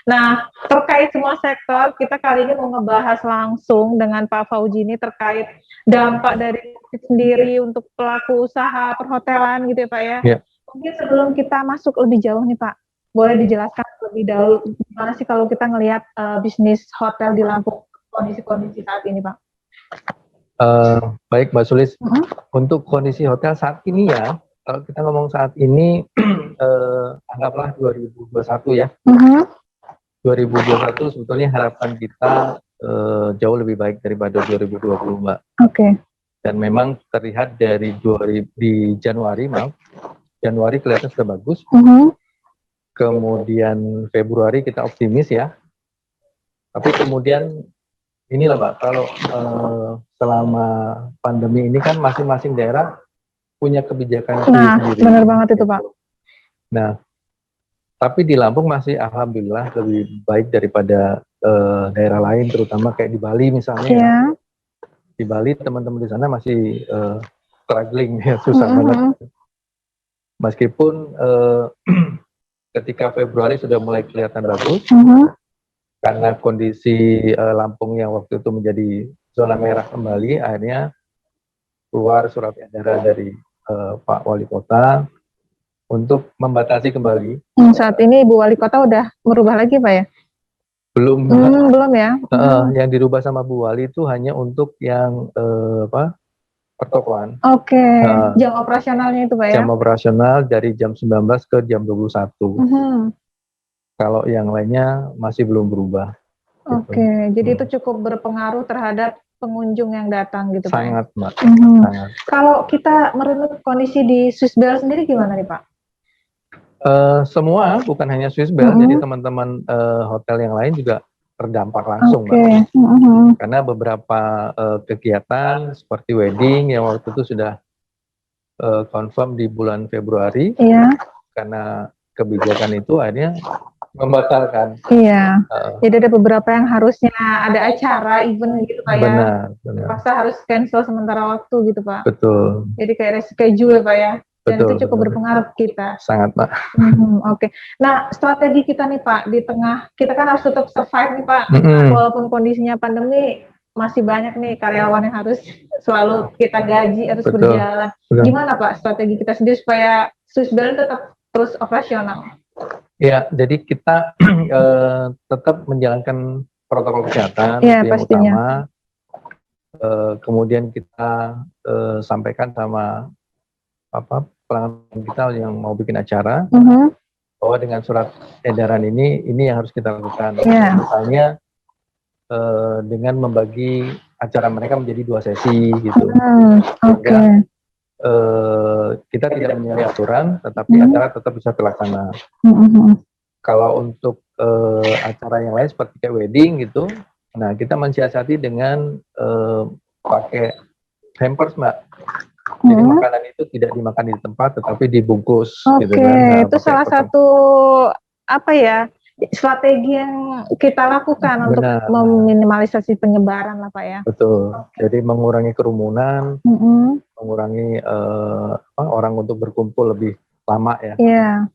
Nah, terkait semua sektor, kita kali ini mau ngebahas langsung dengan Pak Fauzi ini terkait dampak dari COVID sendiri untuk pelaku usaha perhotelan gitu ya Pak ya. Ya. Mungkin sebelum kita masuk lebih jauh nih Pak, boleh dijelaskan lebih dahulu gimana sih kalau kita ngelihat bisnis hotel di Lampung, kondisi-kondisi saat ini Pak? Baik Mbak Sulis, untuk kondisi hotel saat ini ya, kalau kita ngomong saat ini, anggaplah 2021 ya. 2021 sebetulnya harapan kita jauh lebih baik daripada 2020 Mbak. Oke. Dan memang terlihat dari di Januari kelihatan sudah bagus. Kemudian Februari kita optimis ya. Tapi kemudian inilah Mbak, kalau selama pandemi ini kan masing-masing daerah punya kebijakan sendiri. Benar banget itu Pak. Nah, tapi di Lampung masih alhamdulillah lebih baik daripada daerah lain, terutama kayak di Bali misalnya. Ya. Di Bali teman-teman di sana masih struggling ya, susah banget. Meskipun ketika Februari sudah mulai kelihatan bagus, karena kondisi Lampung yang waktu itu menjadi zona merah kembali, akhirnya keluar surat edaran dari Pak Wali Kota untuk membatasi kembali. Saat ini Ibu Wali Kota udah merubah lagi Pak ya? Belum. Belum ya? Yang dirubah sama Bu Wali itu hanya untuk yang pertokoan. Oke. Jam operasionalnya itu Pak ya? Jam operasional dari jam 19 ke jam 21. Kalau yang lainnya masih belum berubah. Oke, jadi itu cukup berpengaruh terhadap pengunjung yang datang gitu Pak? Sangat Mbak. Sangat. Kalau kita merunut kondisi di Swissbell sendiri gimana nih Pak? Semua, bukan hanya Swissbell, jadi teman-teman hotel yang lain juga terdampak langsung Mbak. Karena beberapa kegiatan seperti wedding yang waktu itu sudah confirm di bulan Februari, karena kebijakan itu akhirnya membatalkan. Iya. Jadi ada beberapa yang harusnya ada acara event gitu Pak ya. Benar. Masa harus cancel sementara waktu gitu Pak. Betul. Jadi kayak reschedule Pak ya. Dan itu cukup berpengaruh ke kita. Sangat Pak. Oke. Nah, strategi kita nih Pak, di tengah kita kan harus tetap survive nih Pak. Walaupun kondisinya pandemi, masih banyak nih karyawan yang harus selalu kita gaji, harus berjalan. Gimana Pak strategi kita sendiri supaya Swissbell tetap terus operasional? Ya, jadi kita tetap menjalankan protokol kesehatan yang pastinya. Utama. Kemudian kita sampaikan sama pelanggan kita yang mau bikin acara, bahwa dengan surat edaran ini yang harus kita lakukan. Misalnya dengan membagi acara mereka menjadi 2 sesi gitu. Kita tidak menyalahi aturan, tetapi acara tetap bisa terlaksana. Kalau untuk acara yang lain seperti kayak wedding gitu, nah kita mensiasati dengan pakai hampers Mbak. Jadi makanan itu tidak dimakan di tempat, tetapi dibungkus. Gitu kan. Nah, itu salah satu strategi yang kita lakukan untuk meminimalisasi penyebaran lah Pak ya. Betul. Jadi mengurangi kerumunan, mengurangi orang untuk berkumpul lebih lama ya.